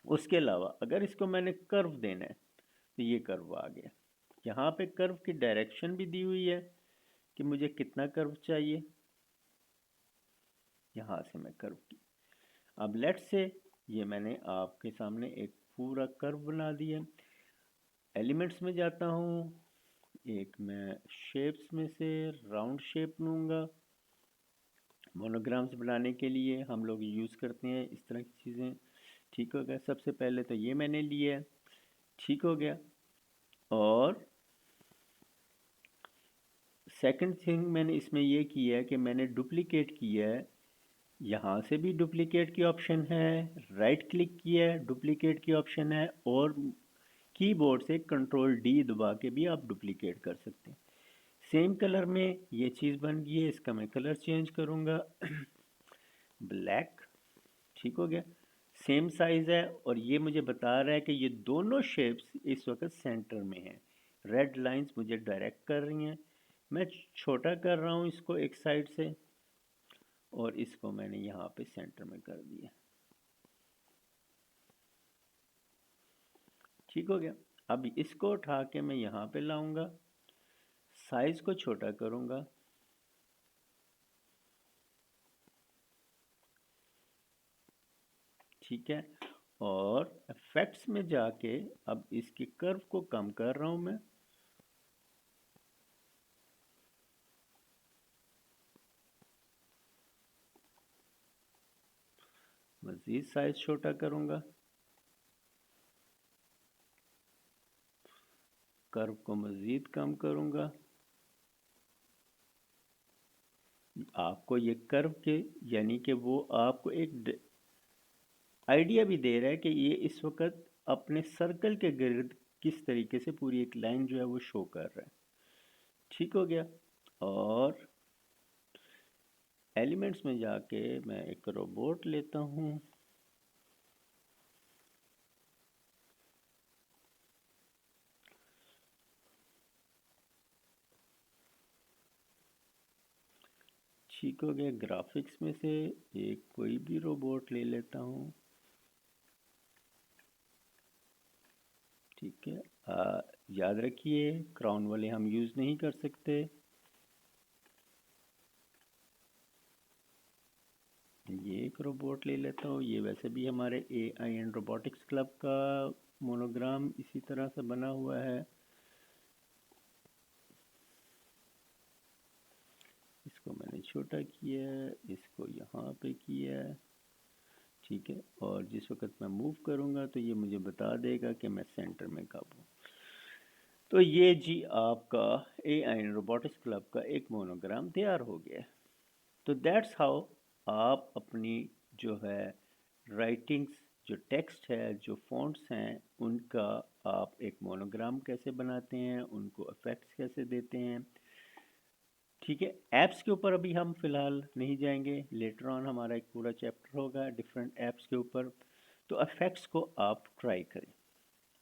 اس کے علاوہ اگر اس کو میں نے کرو دینا ہے تو یہ کرو آ گیا. یہاں پہ کرو کی ڈائریکشن بھی دی ہوئی ہے کہ مجھے کتنا کرو چاہیے. یہاں سے میں کرو کی اب لیٹ سے یہ میں نے آپ کے سامنے ایک پورا کرو بنا دیا. ایلیمنٹس میں جاتا ہوں، ایک میں شیپس میں سے راؤنڈ شیپ لوں گا. مونوگرامز بنانے کے لیے ہم لوگ یوز کرتے ہیں اس طرح کی چیزیں. ٹھیک ہو گیا. سب سے پہلے تو یہ میں نے لیا ہے. ٹھیک ہو گیا. اور سیکنڈ تھنگ میں نے اس میں یہ کیا ہے کہ میں نے ڈپلیکیٹ کیا ہے. یہاں سے بھی ڈپلیکیٹ کی آپشن ہے، رائٹ کلک کیا ہے ڈپلیکیٹ کی آپشن ہے، اور کی بورڈ سے کنٹرول ڈی دبا کے بھی آپ ڈپلیکیٹ کر سکتے ہیں. سیم کلر میں یہ چیز بن گئی ہے. اس کا میں کلر چینج کروں گا بلیک. ٹھیک ہو گیا. سیم سائز ہے اور یہ مجھے بتا رہا ہے کہ یہ دونوں شیپس اس وقت سینٹر میں ہیں. ریڈ لائنز مجھے ڈائریکٹ کر رہی ہیں. میں چھوٹا کر رہا ہوں اس کو ایک سائڈ سے، اور اس کو میں نے یہاں پہ سینٹر میں کر دیا. ٹھیک ہو گیا. اب اس کو اٹھا کے میں یہاں پہ لاؤں گا، سائز کو چھوٹا کروں گا. ٹھیک ہے. اور افیکٹس میں جا کے اب اس کی کرو کو کم کر رہا ہوں میں. مزید سائز چھوٹا کروں گا. کرو کو مزید کم کروں گا. آپ کو یہ کرو کے یعنی کہ وہ آپ کو ایک آئیڈیا بھی دے رہا ہے کہ یہ اس وقت اپنے سرکل کے گرد کس طریقے سے پوری ایک لائن جو ہے وہ شو کر رہا ہے. ٹھیک ہو گیا. اور ایلیمنٹس میں جا کے میں ایک روبوٹ لیتا ہوں. ٹھیک ہو گیا. گرافکس میں سے ایک کوئی بھی روبوٹ لے لیتا ہوں. ٹھیک ہے. یاد رکھیے کراؤن والے ہم یوز نہیں کر سکتے. یہ ایک روبوٹ لے لیتا ہوں. یہ ویسے بھی ہمارے اے آئی اینڈ روبوٹکس کلب کا مونوگرام اسی طرح سے بنا ہوا ہے. اس کو میں نے چھوٹا کیا ہے، اس کو یہاں پہ کیا ہے. ٹھیک ہے. اور جس وقت میں موو کروں گا تو یہ مجھے بتا دے گا کہ میں سینٹر میں کب ہوں. تو یہ جی آپ کا اے آئی اینڈ روبوٹکس کلب کا ایک مونوگرام تیار ہو گیا. تو دیٹس ہاؤ آپ اپنی جو ہے رائٹنگس، جو ٹیکسٹ ہے، جو فونٹس ہیں، ان کا آپ ایک مونوگرام کیسے بناتے ہیں، ان کو افیکٹس کیسے دیتے ہیں. ٹھیک ہے. ایپس کے اوپر ابھی ہم فی الحال نہیں جائیں گے. لیٹر آن ہمارا ایک پورا چیپٹر ہوگا ڈفرینٹ ایپس کے اوپر. تو افیکٹس کو آپ ٹرائی کریں.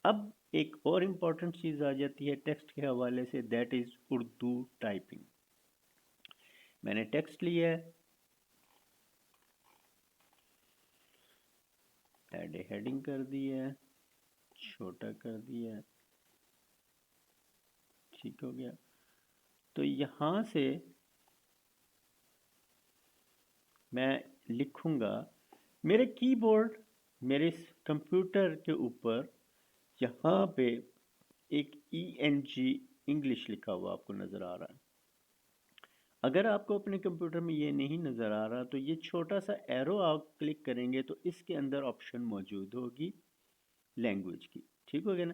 اب ایک اور امپورٹنٹ چیز آ جاتی ہے ٹیکسٹ کے حوالے سے، دیٹ از اردو ٹائپنگ. میں نے ٹیکسٹ لیا ہے، ایڈ ہیڈنگ کر دی ہے، چھوٹا کر دیا ہے. ٹھیک ہو گیا. تو یہاں سے میں لکھوں گا میرے کی بورڈ، میرے کمپیوٹر کے اوپر یہاں پہ ایک ENG انگلش لکھا ہوا آپ کو نظر آ رہا ہے. اگر آپ کو اپنے کمپیوٹر میں یہ نہیں نظر آ رہا تو یہ چھوٹا سا ایرو آپ کلک کریں گے تو اس کے اندر آپشن موجود ہوگی لینگویج کی. ٹھیک ہو گیا نا.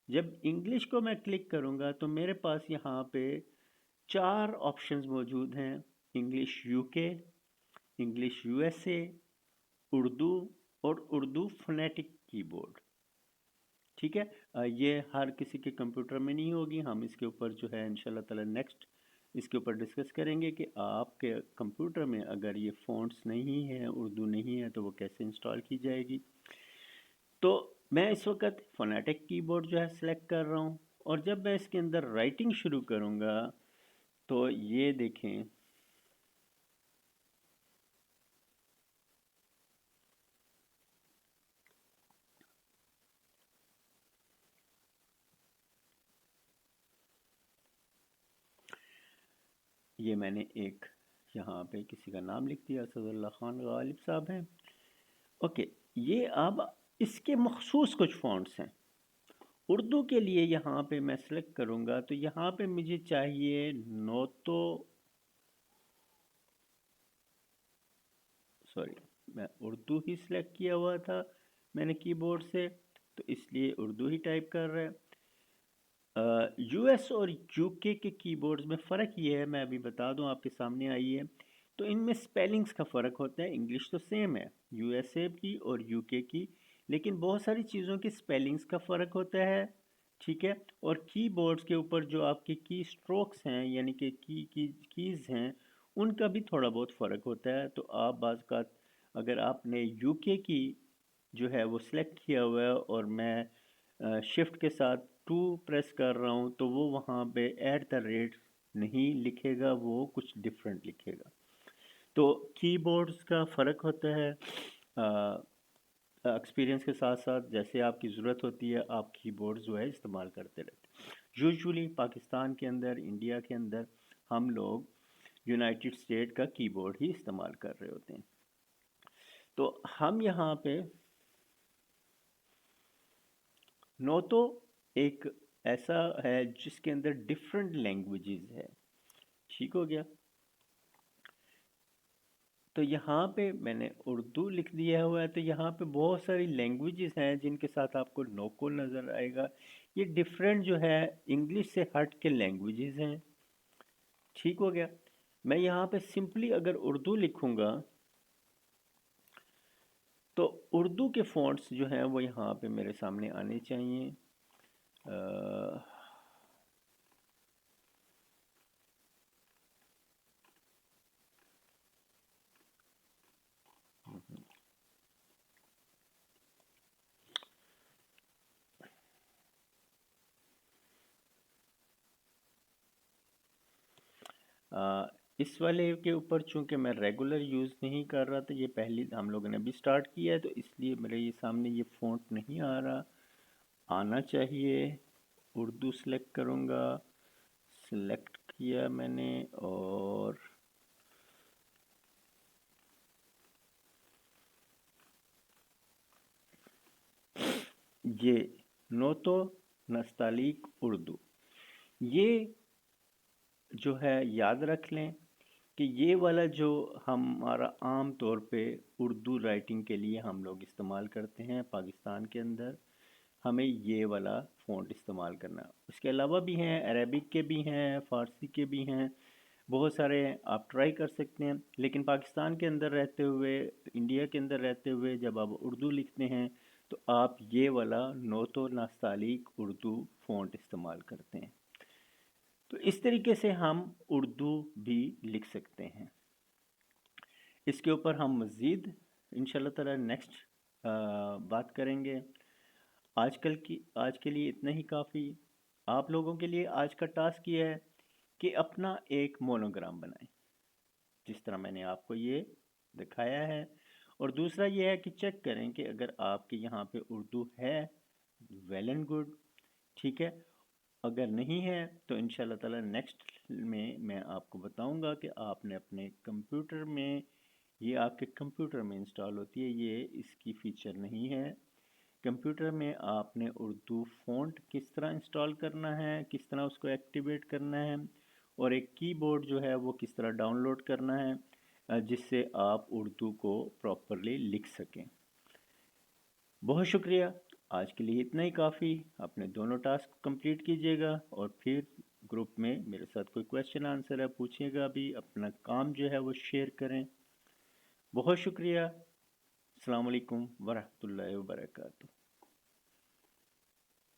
جب انگلش کو میں کلک کروں گا تو میرے پاس یہاں پہ 4 آپشنز موجود ہیں: English UK، English USA، Urdu اور اردو فونیٹک کی بورڈ. ٹھیک ہے. یہ ہر کسی کے کمپیوٹر میں نہیں ہوگی. ہم اس کے اوپر جو ہے انشاءاللہ تعالی نیکسٹ اس کے اوپر ڈسکس کریں گے کہ آپ کے کمپیوٹر میں اگر یہ فونٹس نہیں ہے، اردو نہیں ہے، تو وہ کیسے انسٹال کی جائے گی. تو میں اس وقت فونیٹک کی بورڈ جو ہے سلیکٹ کر رہا ہوں. اور جب میں اس کے اندر رائٹنگ شروع کروں گا تو یہ دیکھیں یہ میں نے ایک یہاں پہ کسی کا نام لکھ دیا، اسد اللہ خان غالب صاحب ہیں. اوکے، یہ اب اس کے مخصوص کچھ فونٹس ہیں. اردو کے لیے یہاں پہ میں سلیکٹ کروں گا تو یہاں پہ مجھے چاہیے نوتو، سوری میں اردو ہی سلیکٹ کیا ہوا تھا میں نے کی بورڈ سے، تو اس لیے اردو ہی ٹائپ کر رہا ہے. یو ایس اور یو کے کی بورڈز میں فرق یہ ہے، میں ابھی بتا دوں آپ کے سامنے آئی ہے. تو ان میں سپیلنگز کا فرق ہوتا ہے. انگلش تو سیم ہے یو ایس اے کی اور یو کے کی، لیکن بہت ساری چیزوں کی سپیلنگز کا فرق ہوتا ہے. ٹھیک ہے، اور کی بورڈز کے اوپر جو آپ کے کی سٹروکس ہیں یعنی کہ کیز ہیں، ان کا بھی تھوڑا بہت فرق ہوتا ہے. تو آپ بعض اوقات اگر آپ نے یو کے کی جو ہے وہ سلیکٹ کیا ہوا ہے اور میں شفٹ کے ساتھ 2 پریس کر رہا ہوں تو وہ وہاں پہ @ نہیں لکھے گا، وہ کچھ ڈفرینٹ لکھے گا. تو کی بورڈز کا فرق ہوتا ہے. ایکسپیرینس کے ساتھ ساتھ جیسے آپ کی ضرورت ہوتی ہے آپ کی بورڈ جو ہے استعمال کرتے رہتے ہیں. یوزولی پاکستان کے اندر، انڈیا کے اندر ہم لوگ یونائٹڈ اسٹیٹ کا کی بورڈ ہی استعمال کر رہے ہوتے ہیں. تو ہم یہاں پہ نوتو ایک ایسا ہے جس کے اندر ڈفرینٹ لینگویجز ہے. ٹھیک ہو گیا، تو یہاں پہ میں نے اردو لکھ دیا ہوا ہے. تو یہاں پہ بہت ساری لینگویجز ہیں جن کے ساتھ آپ کو نوکو نظر آئے گا. یہ ڈفرینٹ جو ہے انگلش سے ہٹ کے لینگویجز ہیں. ٹھیک ہو گیا، میں یہاں پہ سمپلی اگر اردو لکھوں گا تو اردو کے فونٹس جو ہیں وہ یہاں پہ میرے سامنے آنے چاہیے. اس والے کے اوپر چونکہ میں ریگولر یوز نہیں کر رہا، تو یہ پہلی ہم لوگوں نے بھی سٹارٹ کیا ہے، تو اس لیے میرے یہ سامنے یہ فونٹ نہیں آ رہا. آنا چاہیے. اردو سلیکٹ کروں گا، سلیکٹ کیا میں نے، اور یہ نوتو نستعلیق اردو، یہ جو ہے یاد رکھ لیں کہ یہ والا جو ہمارا عام طور پہ اردو رائٹنگ کے لیے ہم لوگ استعمال کرتے ہیں پاکستان کے اندر، ہمیں یہ والا فونٹ استعمال کرنا. اس کے علاوہ بھی ہیں، عربک کے بھی ہیں، فارسی کے بھی ہیں، بہت سارے ہیں، آپ ٹرائی کر سکتے ہیں. لیکن پاکستان کے اندر رہتے ہوئے، انڈیا کے اندر رہتے ہوئے جب آپ اردو لکھتے ہیں تو آپ یہ والا نوتو نستعلیق اردو فونٹ استعمال کرتے ہیں. تو اس طریقے سے ہم اردو بھی لکھ سکتے ہیں. اس کے اوپر ہم مزید انشاءاللہ تعالی نیکسٹ بات کریں گے. آج کے لیے اتنا ہی کافی. آپ لوگوں کے لیے آج کا ٹاسک یہ ہے کہ اپنا ایک مونوگرام بنائیں جس طرح میں نے آپ کو یہ دکھایا ہے. اور دوسرا یہ ہے کہ چیک کریں کہ اگر آپ کے یہاں پہ اردو ہے، ویل اینڈ گڈ، ٹھیک ہے. اگر نہیں ہے تو انشاءاللہ تعالی نیکسٹ میں آپ کو بتاؤں گا کہ آپ نے اپنے کمپیوٹر میں، یہ آپ کے کمپیوٹر میں انسٹال ہوتی ہے، یہ اس کی فیچر نہیں ہے. کمپیوٹر میں آپ نے اردو فونٹ کس طرح انسٹال کرنا ہے، کس طرح اس کو ایکٹیویٹ کرنا ہے، اور ایک کی بورڈ جو ہے وہ کس طرح ڈاؤن لوڈ کرنا ہے جس سے آپ اردو کو پراپرلی لکھ سکیں. بہت شکریہ. آج کے لیے اتنا ہی کافی. اپنے دونوں ٹاسک کمپلیٹ کیجیے گا اور پھر گروپ میں میرے ساتھ کوئی کویشچن آنسر ہے پوچھیے گا بھی. اپنا کام جو ہے وہ شیئر کریں. بہت شکریہ. السلام علیکم ورحمۃ اللہ وبرکاتہ.